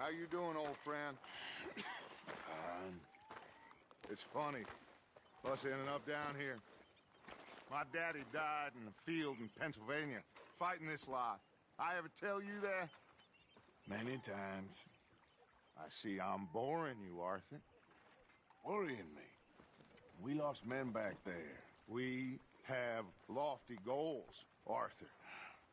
How you doing, old friend? It's funny, us ending up down here. My daddy died in the field in Pennsylvania, fighting this lot. I ever tell you that? Many times. I see I'm boring you, Arthur. Worrying me. We lost men back there. We have lofty goals, Arthur.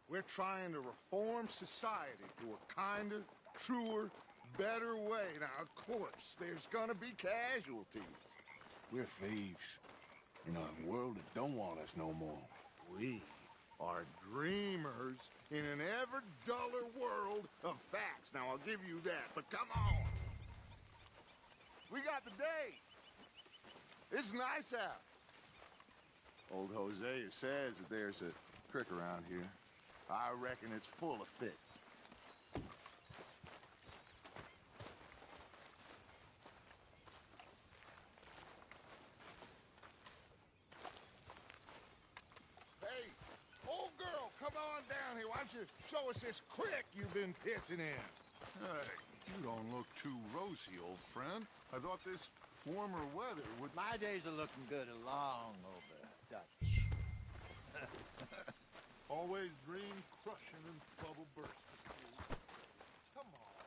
We're trying to reform society to a kinder, truer, better way. Now, of course, there's gonna be casualties. We're thieves. In a world that don't want us no more. We are dreamers in an ever duller world of facts. Now, I'll give you that, but come on. We got the day. It's nice out. Old Hosea says that there's a creek around here. I reckon it's full of fish. Hey, old girl, come on down here. Why don't you show us this creek you've been pissing in? Hey, you don't look too rosy, old friend. I thought this warmer weather would... My days are looking good along over, Dutch. Always dream crushing and bubble bursting. Come on,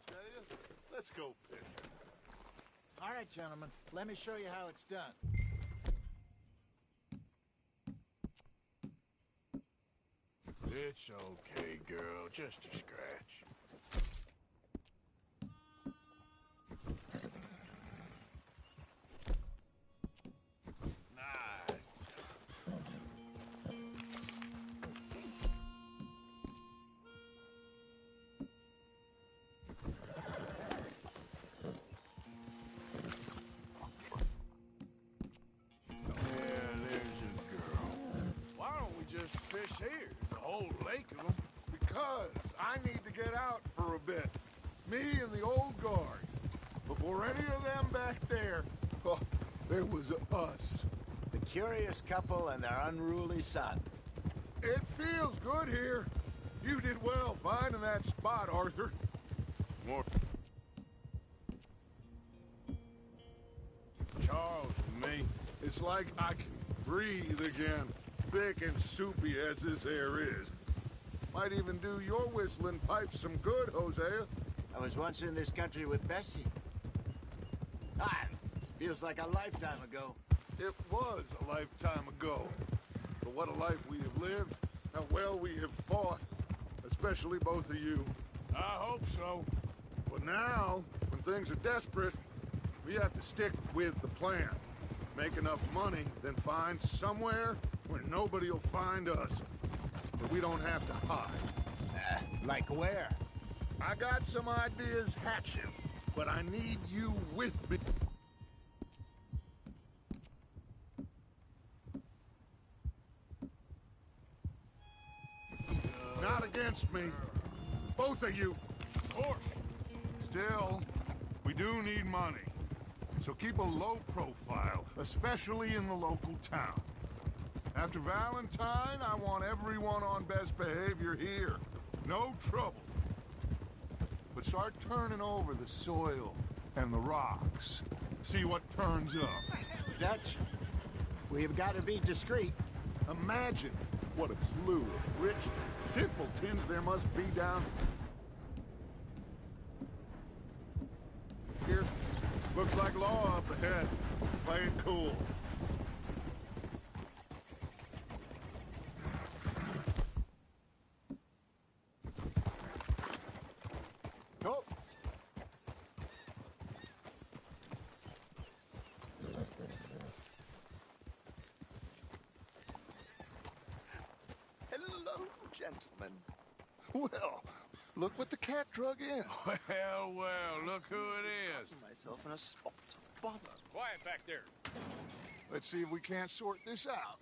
Hosea. Let's go fishing. All right, gentlemen. Let me show you how it's done. It's okay, girl. Just a scratch. Nice. Just fish here. There's a whole lake of them. Because I need to get out for a bit. Me and the old guard. Before any of them back there, oh, there was us. The curious couple and their unruly son. It feels good here. You did well finding that spot, Arthur. More. Charles and me. It's like I can breathe again. Thick and soupy as this air is. Might even do your whistling pipes some good, Hosea. I was once in this country with Bessie. Feels like a lifetime ago. It was a lifetime ago. But what a life we have lived. How well we have fought. Especially both of you. I hope so. But now, when things are desperate, we have to stick with the plan. Make enough money, then find somewhere where nobody will find us. Where we don't have to hide. Like where? I got some ideas hatching, but I need you with me. Not against me. Both of you. Of course. Still, we do need money. So keep a low profile, especially in the local town. After Valentine, I want everyone on best behavior here. No trouble. But start turning over the soil and the rocks. See what turns up. Dutch, we've got to be discreet. Imagine what a slew of rich simpletons there must be down here. Looks like law up ahead. Play it cool. Go. Hello, gentlemen. Well, look what the cat drug in. Well, look who it is. Myself in a spot of bother. Quiet back there. Let's see if we can't sort this out.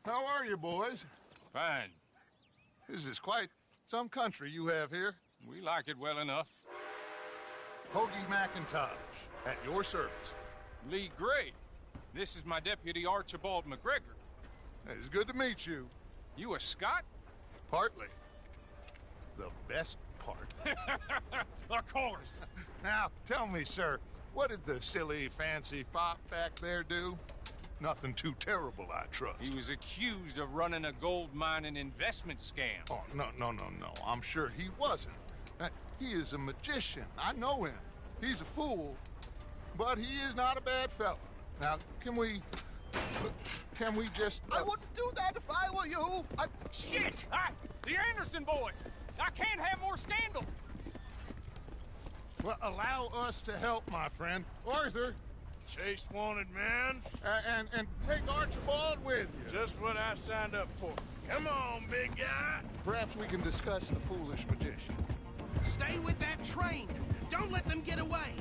How are you, boys? Fine. This is quite some country you have here. We like it well enough. Hoagie McIntosh, at your service. Lee Gray. This is my deputy, Archibald McGregor. It's good to meet you. You a Scot? Partly. The best part. Of course. Now, tell me, sir, what did the silly, fancy fop back there do? Nothing too terrible, I trust. He was accused of running a gold mining investment scam. Oh, no. I'm sure he wasn't. He is a magician. I know him. He's a fool, but he is not a bad fellow. Now, can we just... I wouldn't do that if I were you. Shit! The Anderson boys! I can't have more scandal! Well, allow us to help, my friend. Arthur, Chase wanted man. and take Archibald with you. Just what I signed up for. Come on, big guy. Perhaps we can discuss the foolish magician. Stay with that train. Don't let them get away.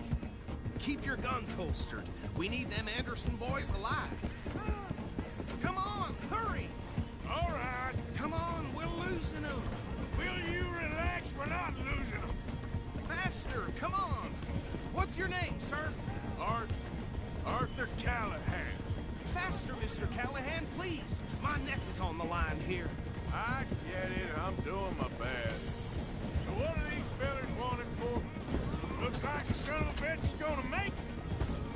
Keep your guns holstered. We need them Anderson boys alive. Come on, hurry. All right. Come on, we're losing them. Will you relax? We're not losing them. Faster, come on. What's your name, sir? Arthur Callahan. Faster, Mr. Callahan, please. My neck is on the line here. I get it. I'm doing my best. So what are these fellas wanted for? Looks like the son of a bitch is gonna make it.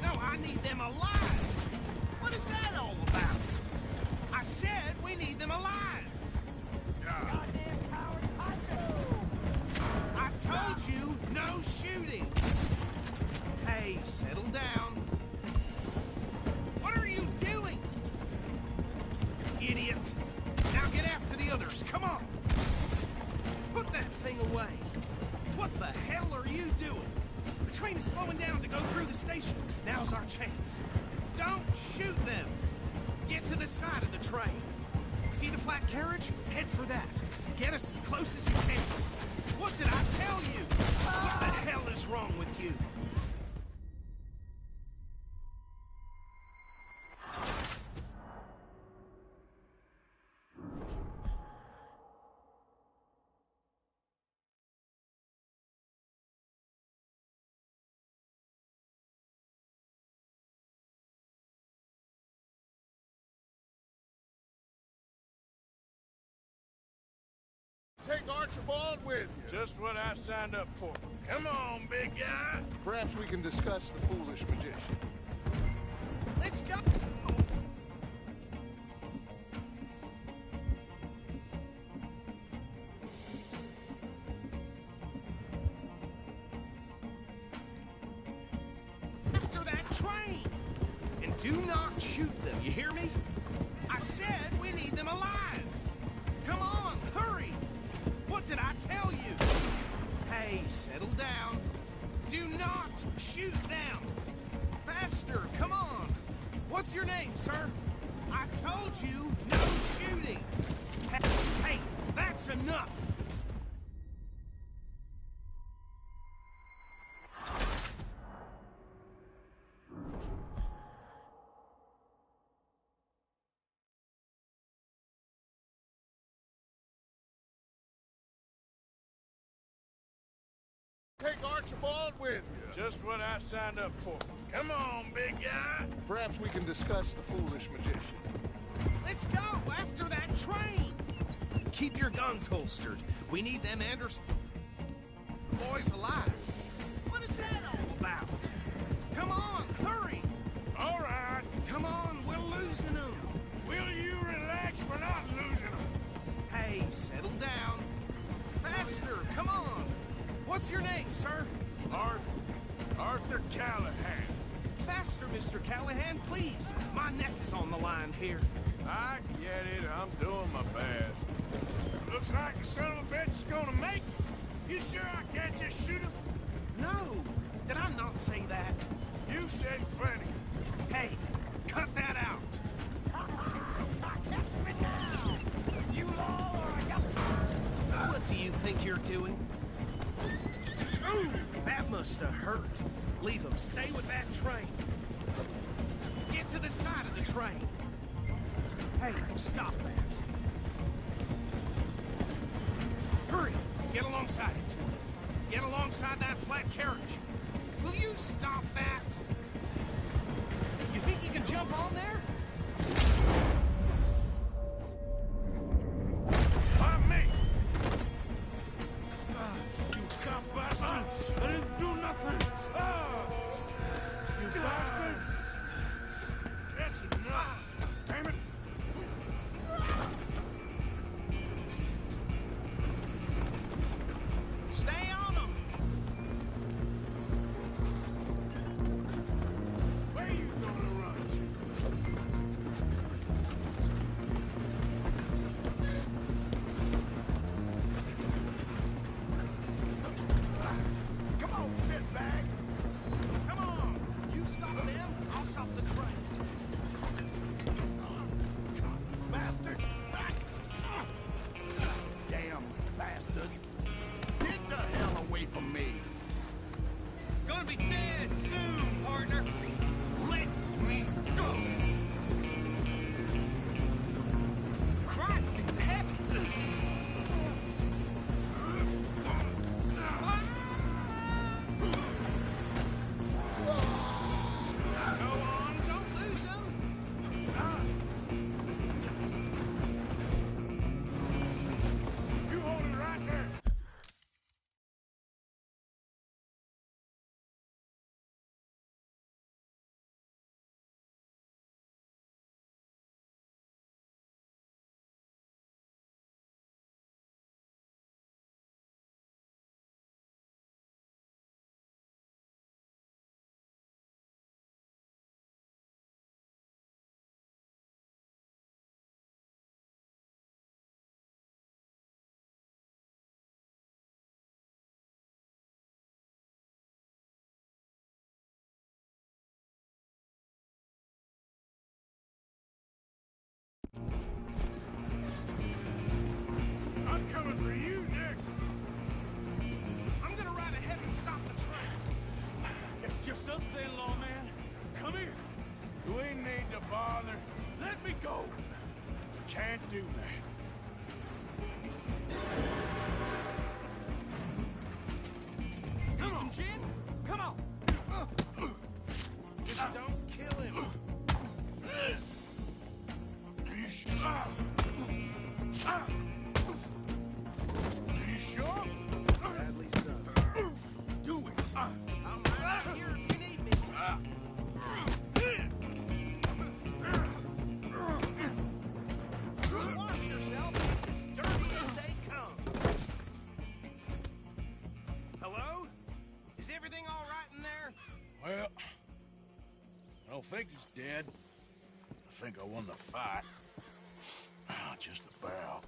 No, I need them alive. What is that all about? I said we need them alive. Goddamn I told you, no shooting. Hey, settle down. What are you doing? Idiot. Now get after the others, come on. Put that thing away. What the hell are you doing? The train is slowing down to go through the station. Now's our chance. Don't shoot them. Get to the side of the train. See the flat carriage? Head for that. Get us as close as you can. What did I tell you? What the hell is wrong with you? Take Archibald with you. Just what I signed up for. Come on, big guy. Perhaps we can discuss the foolish magician. Let's go. After that train. And do not shoot them, you hear me? I said we need them alive. Come on, hurry. What did I tell you? Hey, settle down. Do not shoot them. Faster, come on. What's your name, sir? I told you, no shooting. Hey, that's enough. Take Archibald with you. Just what I signed up for. Come on, big guy. Perhaps we can discuss the foolish magician. Let's go after that train. Keep your guns holstered. We need them Anderson boys alive. What is that all about? Come on, hurry. All right. Come on, we're losing them. Will you relax? We're not losing them. Hey, settle down. Faster, come on. What's your name, sir? Arthur Callahan. Faster, Mr. Callahan, please. My neck is on the line here. I get it. I'm doing my best. Looks like the son of a bitch is gonna make it. You sure I can't just shoot him? No, did I not say that? You said plenty. Hey, cut that out. What do you think you're doing? Ooh, that must have hurt. Leave him. Stay with that train. Get to the side of the train. Hey, stop that. Hurry. Get alongside it. Get alongside that flat carriage. Will you stop that? You think you can jump on there? a bother. Let me go. Can't do that. Need some gin? Come on. Just don't kill him. You sure? You sure? Badly so. Do it. I'm right here if you need me. Watch yourself. It's as dirty as they come. Hello? Is everything all right in there? Well, I don't think he's dead. I think I won the fight. Just about.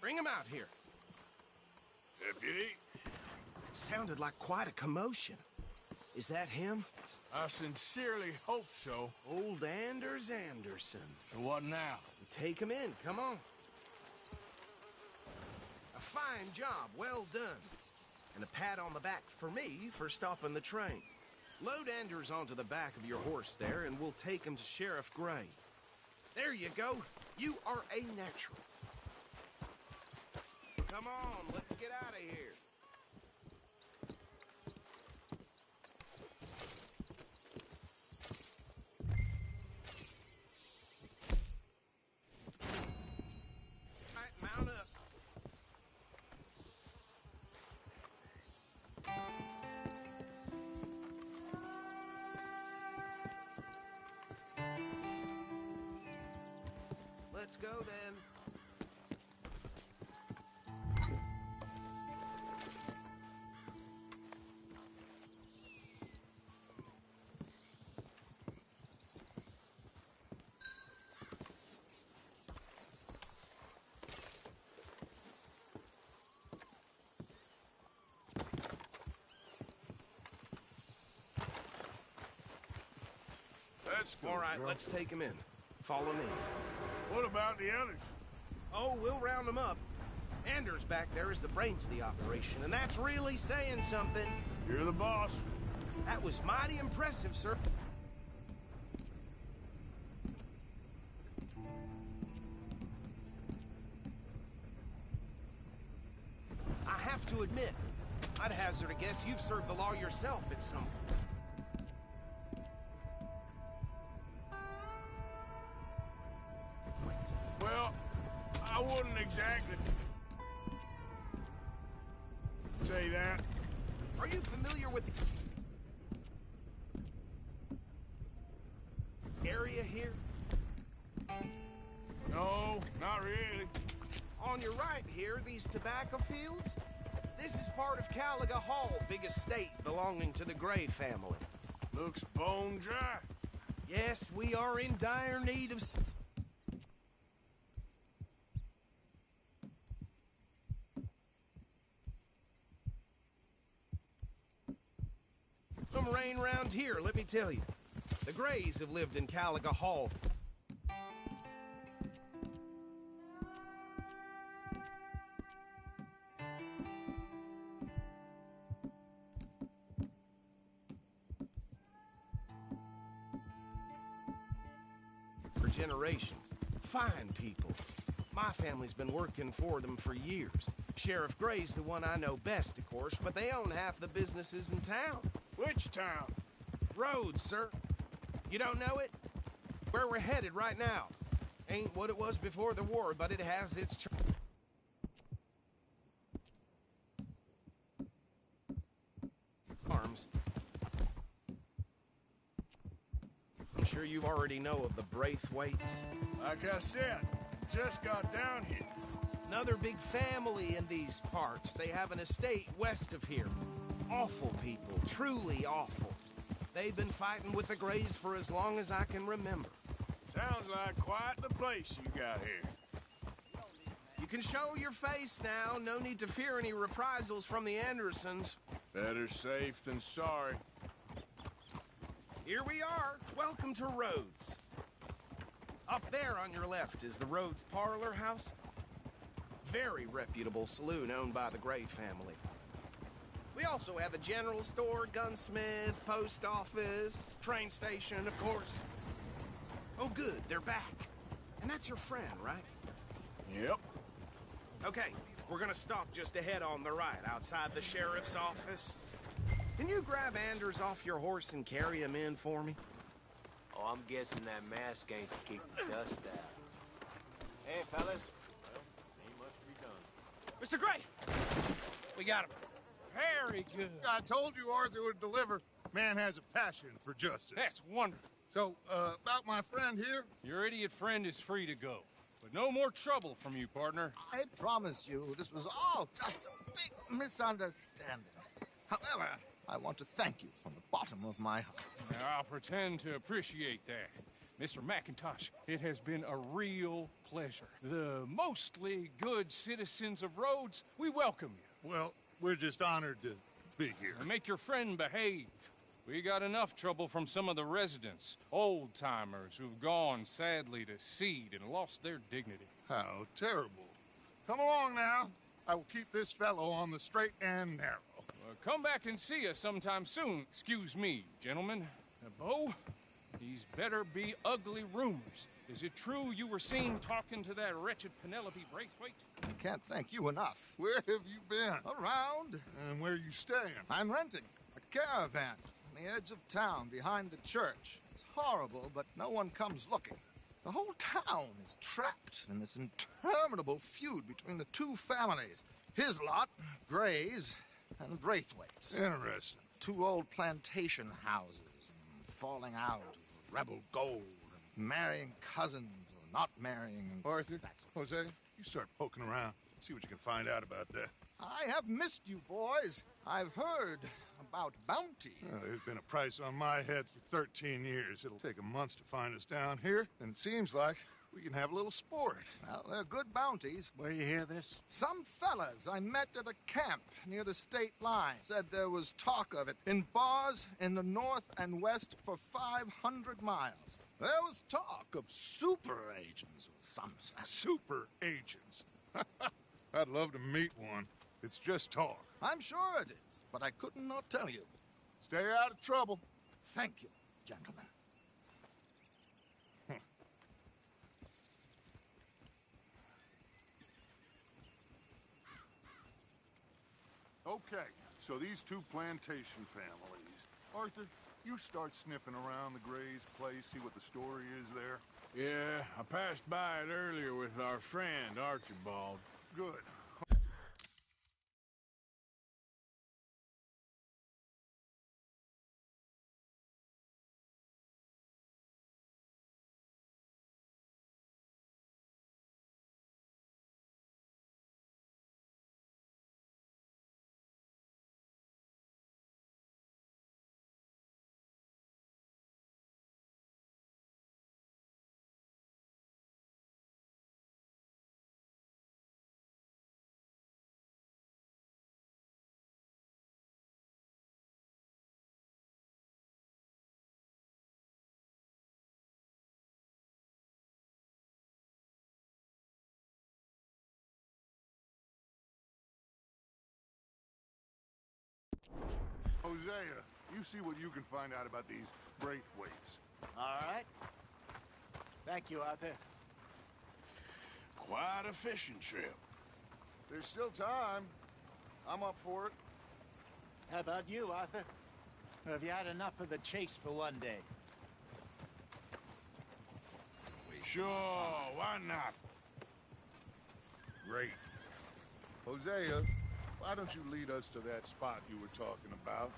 Bring him out here. Deputy, Sounded like quite a commotion. Is that him? I sincerely hope so. Old Anders Anderson. So what now? Take him in, come on. A fine job, well done. And a pat on the back for me for stopping the train. Load Anders onto the back of your horse there, and we'll take him to Sheriff Gray. There you go. You are a natural. Come on, let's get out of here. All right, mount up. Let's go then. Let's go. All right, girl. let's take him in. Follow me. What about the others? Oh, we'll round them up. Anders back there is the brains of the operation, and that's really saying something. You're the boss. That was mighty impressive, sir. I have to admit, I'd hazard a guess you've served the law yourself at some point. Well, I wouldn't exactly say that. Are you familiar with the area here? No, not really. On your right here, these tobacco fields? This is part of Caliga Hall, big estate belonging to the Gray family. Looks bone dry. Yes, we are in dire need of... some rain round here, let me tell you. The Grays have lived in Caliga Hall. For generations. Fine people. My family's been working for them for years. Sheriff Gray's the one I know best, of course, but they own half the businesses in town. Which town? Rhodes, sir. You don't know it? Where we're headed right now. Ain't what it was before the war, but it has its charms. I'm sure you already know of the Braithwaites. Like I said, just got down here. Another big family in these parts. They have an estate west of here. Awful people, truly awful. They've been fighting with the Grays for as long as I can remember. Sounds like quite the place you got here. You can show your face now. No need to fear any reprisals from the Andersons. Better safe than sorry. Here we are. Welcome to Rhodes. Up there on your left is the Rhodes Parlor House. Very reputable saloon owned by the Gray family. We also have a general store, gunsmith, post office, train station, of course. Oh, good, they're back. And that's your friend, right? Yep. Okay, we're gonna stop just ahead on the right, outside the sheriff's office. Can you grab Anders off your horse and carry him in for me? Oh, I'm guessing that mask ain't to keep the dust out. Hey, fellas. Ain't much to be done. Mr. Gray! We got him. Very good. I told you Arthur would deliver. Man has a passion for justice. That's wonderful. So, about my friend here? Your idiot friend is free to go. But no more trouble from you, partner. I promise you, this was all just a big misunderstanding. However, I want to thank you from the bottom of my heart. Now, I'll pretend to appreciate that. Mr. McIntosh, it has been a real pleasure. The mostly good citizens of Rhodes, we welcome you. Well, we're just honored to be here. And make your friend behave. We got enough trouble from some of the residents, old-timers who've gone, sadly, to seed and lost their dignity. How terrible. Come along now. I will keep this fellow on the straight and narrow. Come back and see us sometime soon. Excuse me, gentlemen. Bo, these better be ugly rumors. Is it true you were seen talking to that wretched Penelope Braithwaite? I can't thank you enough. Where have you been? Around, And where you staying? I'm renting a caravan on the edge of town behind the church. It's horrible, but no one comes looking. The whole town is trapped in this interminable feud between the two families. His lot, Gray's, and Braithwaite's. Interesting. Two old plantation houses, and falling out of rebel gold, and marrying cousins or not marrying. And Arthur, That's Jose, you start poking around. See what you can find out about that. I have missed you, boys. I've heard about bounty. There's been a price on my head for 13 years. It'll take a month to find us down here, and it seems like we can have a little sport. Well, they're good bounties. Where you hear this? Some fellas I met at a camp near the state line said there was talk of it in bars in the north and west for 500 miles. There was talk of super agents of some sort. Super agents. I'd love to meet one. It's just talk. I'm sure it is, but I could not tell you. Stay out of trouble. Thank you, gentlemen. Okay, so these two plantation families. Arthur, you start sniffing around the Gray's place, see what the story is there. Yeah, I passed by it earlier with our friend, Archibald. Good. Hosea, you see what you can find out about these Braithwaites. All right. Thank you, Arthur. Quite a fishing trip. There's still time. I'm up for it. How about you, Arthur? Or have you had enough of the chase for one day? Sure, why not? Great. Hosea, why don't you lead us to that spot you were talking about?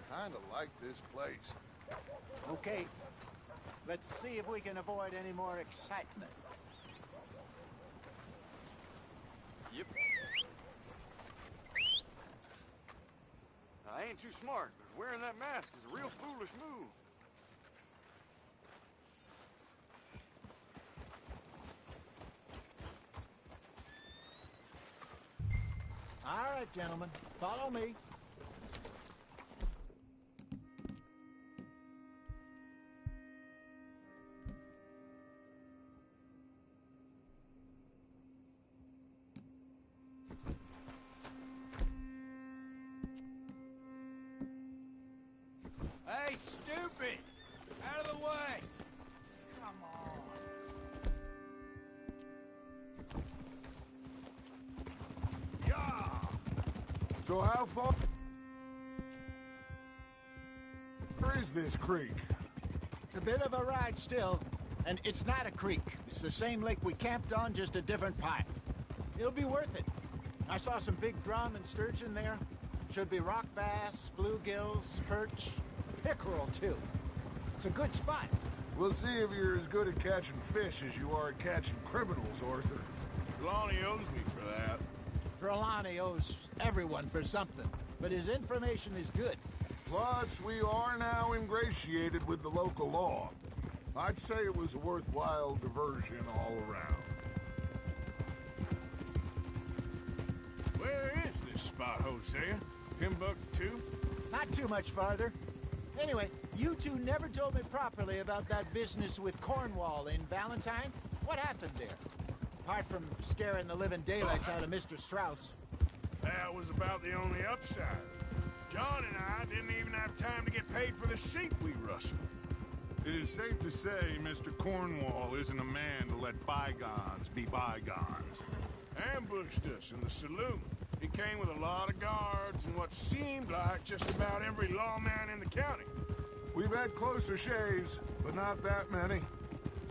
Kinda like this place. Okay. Let's see if we can avoid any more excitement. Yep. I ain't too smart, but wearing that mask is a real foolish move. All right, gentlemen. Follow me. So how far is this creek? It's a bit of a ride still, and it's not a creek. It's the same lake we camped on, just a different pipe. It'll be worth it. I saw some big drum and sturgeon there. Should be rock bass, bluegills, perch, pickerel too. It's a good spot. We'll see if you're as good at catching fish as you are at catching criminals, Arthur. Lonnie owes me for that. Trelawney owes everyone for something, but his information is good. Plus, we are now ingratiated with the local law. I'd say it was a worthwhile diversion all around. Where is this spot, Hosea? Timbuktu? Not too much farther. Anyway, you two never told me properly about that business with Cornwall in Valentine. What happened there? Apart from scaring the living daylights out of Mr. Strauss. That was about the only upside. John and I didn't even have time to get paid for the sheep we rustled. It is safe to say Mr. Cornwall isn't a man to let bygones be bygones. Ambushed us in the saloon. He came with a lot of guards and what seemed like just about every lawman in the county. We've had closer shaves, but not that many.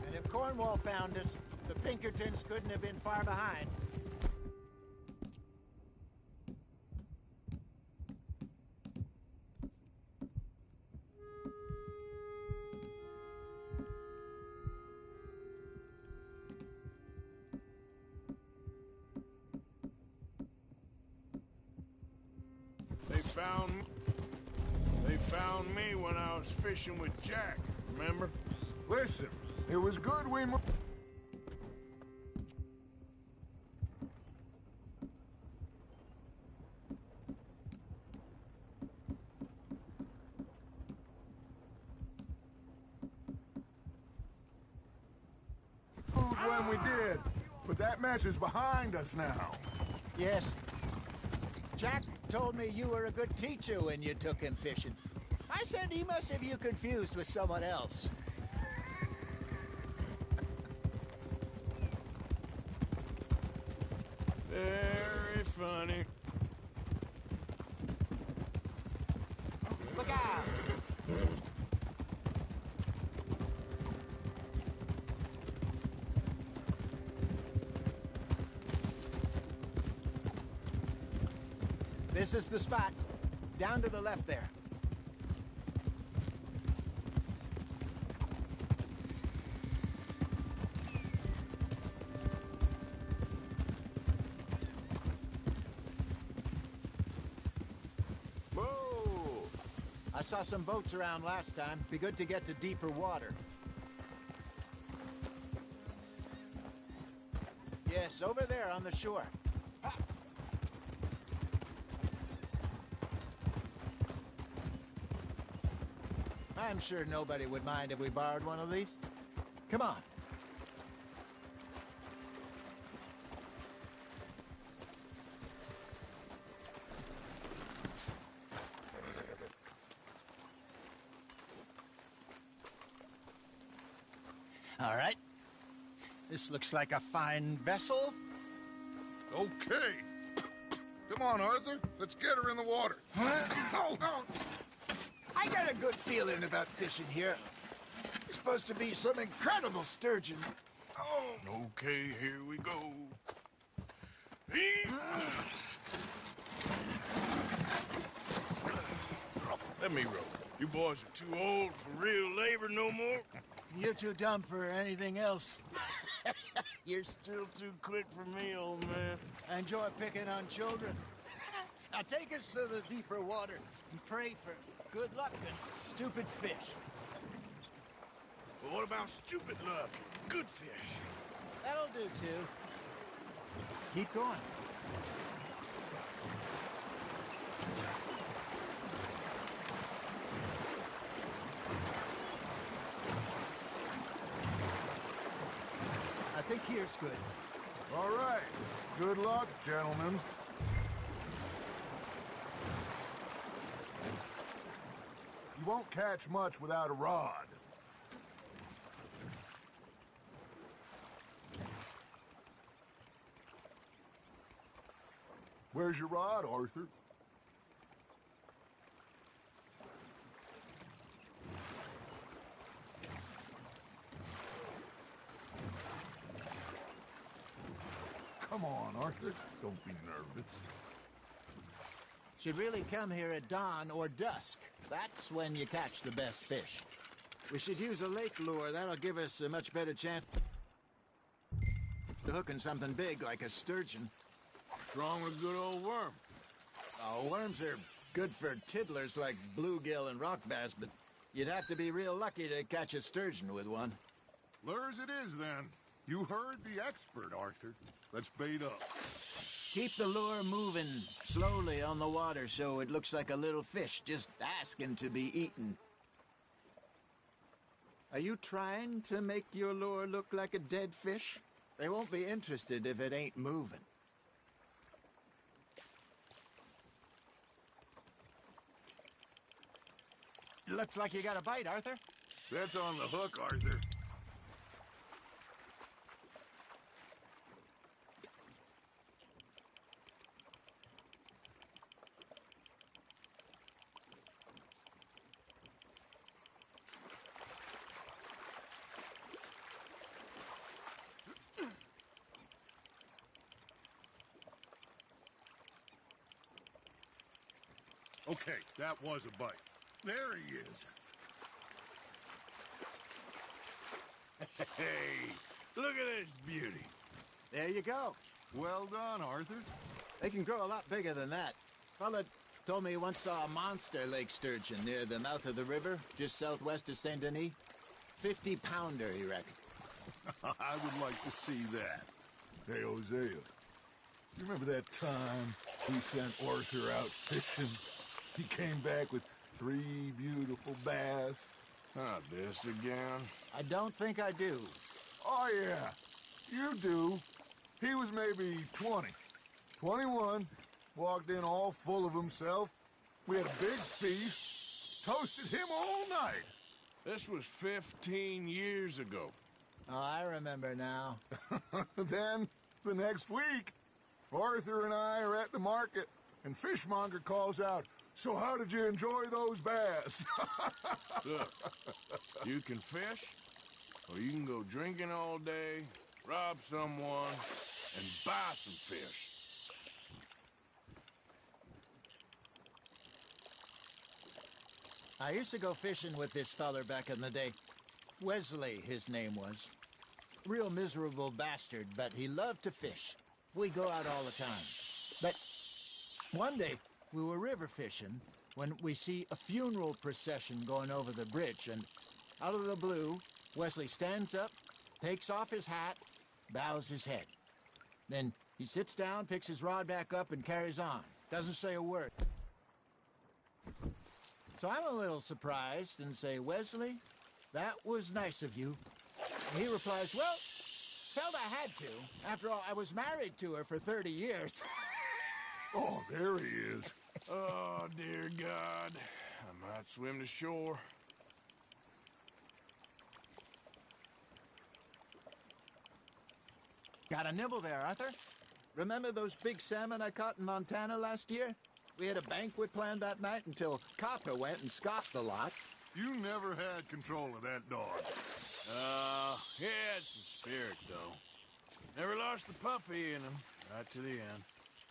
And if Cornwall found us, the Pinkertons couldn't have been far behind. They found me when I was fishing with Jack, remember? Listen, it was good we moved when we did, but that mess is behind us now. Yes. Jack told me you were a good teacher when you took him fishing. I said he must have you confused with someone else. Very funny. Look out! This is the spot. Down to the left there. Whoa! I saw some boats around last time. Be good to get to deeper water. Yes, over there on the shore. Ha! I'm sure nobody would mind if we borrowed one of these. Come on. All right. This looks like a fine vessel. Okay. Come on, Arthur. Let's get her in the water. I got a good feeling about fishing here. There's supposed to be some incredible sturgeon. Okay, here we go. Let me row. You boys are too old for real labor no more. You're too dumb for anything else. You're still too quick for me, old man. I enjoy picking on children. Now take us to the deeper water and pray for good luck and stupid fish. But what about stupid luck and good fish? That'll do, too. Keep going. I think here's good. All right. Good luck, gentlemen. You won't catch much without a rod. Where's your rod, Arthur? Come on, Arthur. Don't be nervous. Should really come here at dawn or dusk. That's when you catch the best fish. We should use a lake lure. That'll give us a much better chance of hooking something big like a sturgeon. What's wrong with good old worm? Oh, worms are good for tiddlers like bluegill and rock bass, but you'd have to be real lucky to catch a sturgeon with one. Lures it is, then. You heard the expert, Arthur. Let's bait up. Keep the lure moving slowly on the water so it looks like a little fish just asking to be eaten. Are you trying to make your lure look like a dead fish? They won't be interested if it ain't moving. Looks like you got a bite, Arthur. That's on the hook, Arthur. Okay, that was a bite. There he is. Hey, look at this beauty. There you go. Well done, Arthur. They can grow a lot bigger than that. Fella told me he once saw a monster lake sturgeon near the mouth of the river, just southwest of Saint Denis. 50-pounder, he reckoned. I would like to see that. Hey, Hosea, you remember that time we sent Arthur out fishing? He came back with 3 beautiful bass. Not this again. I don't think I do. Oh, yeah, you do. He was maybe 20, 21, walked in all full of himself. We had a big feast, toasted him all night. This was 15 years ago. Oh, I remember now. Then, the next week, Arthur and I are at the market, and Fishmonger calls out, "So how did you enjoy those bass?" Look, you can fish, or you can go drinking all day, rob someone, and buy some fish. I used to go fishing with this feller back in the day. Wesley, his name was. Real miserable bastard, but he loved to fish. We go out all the time. But one day, we were river fishing when we see a funeral procession going over the bridge, and out of the blue, Wesley stands up, takes off his hat, bows his head. Then he sits down, picks his rod back up, and carries on. Doesn't say a word. So I'm a little surprised and say, "Wesley, that was nice of you." And he replies, "Well, felt I had to. After all, I was married to her for 30 years. Oh, there he is. Oh, dear God. I might swim to shore. Got a nibble there, Arthur. Remember those big salmon I caught in Montana last year? We had a banquet planned that night until Copper went and scoffed a lot. You never had control of that dog. He had some spirit, though. Never lost the puppy in him, right to the end.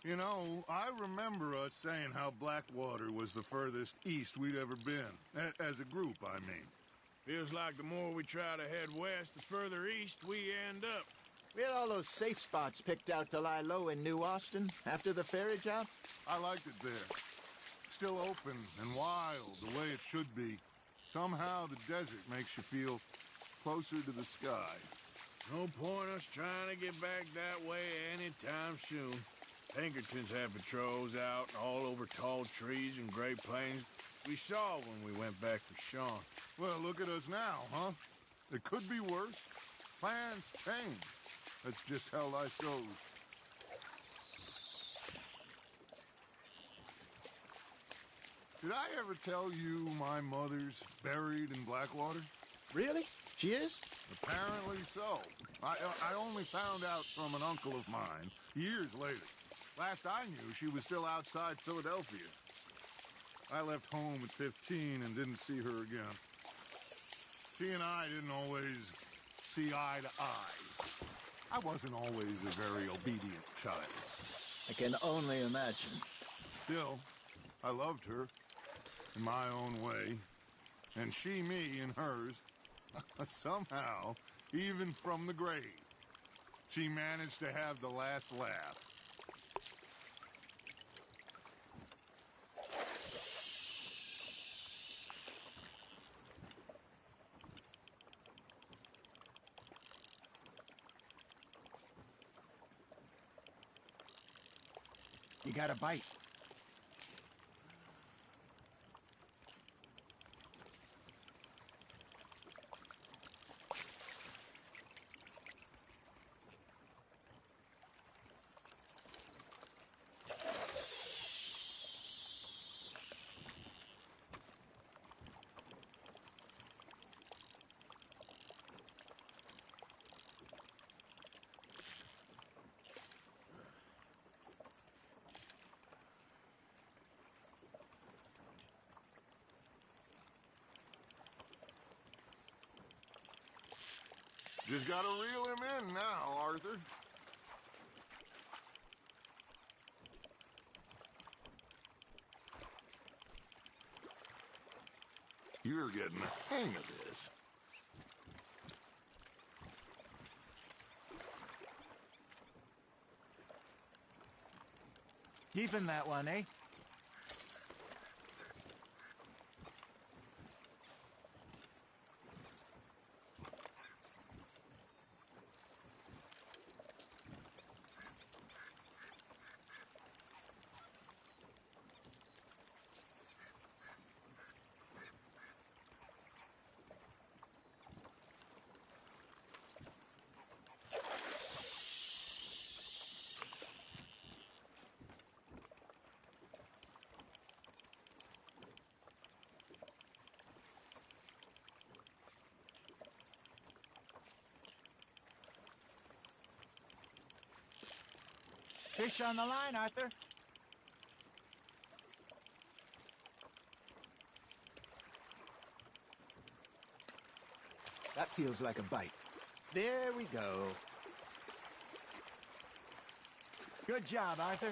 You know, I remember us saying how Blackwater was the furthest east we'd ever been. As a group, I mean. Feels like the more we try to head west, the further east we end up. We had all those safe spots picked out to lie low in New Austin after the ferry job. I liked it there. Still open and wild, the way it should be. Somehow the desert makes you feel closer to the sky. No point us trying to get back that way anytime soon. Pinkertons have patrols out all over tall trees and Great Plains. We saw when we went back for Sean. Well, look at us now, huh? It could be worse. Plans change. That's just how life goes. Did I ever tell you my mother's buried in Blackwater? Really? She is? Apparently so. I only found out from an uncle of mine years later. Last I knew, she was still outside Philadelphia. I left home at 15 and didn't see her again. She and I didn't always see eye to eye. I wasn't always a very obedient child. I can only imagine. Still, I loved her in my own way, and she me in hers. Somehow, even from the grave, she managed to have the last laugh. You got a bite. Just gotta reel him in now, Arthur. You're getting the hang of this. Keeping that one, eh? Fish on the line, Arthur. That feels like a bite. There we go. Good job, Arthur.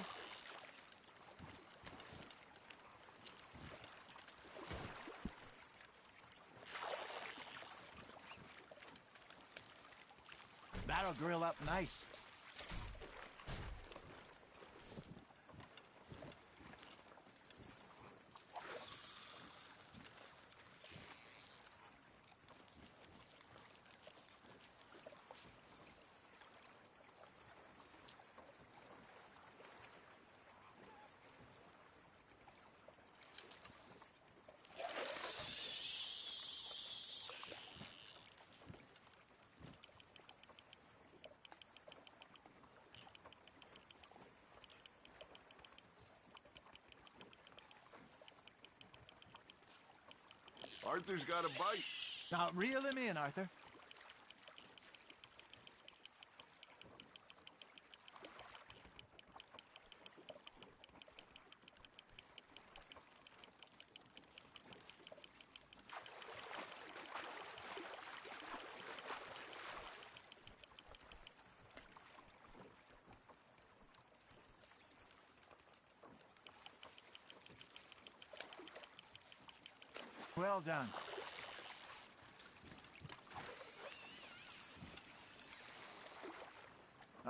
That'll grill up nice. Arthur's got a bite. Now reel him in, Arthur. Well done.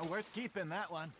Worth keeping, that one.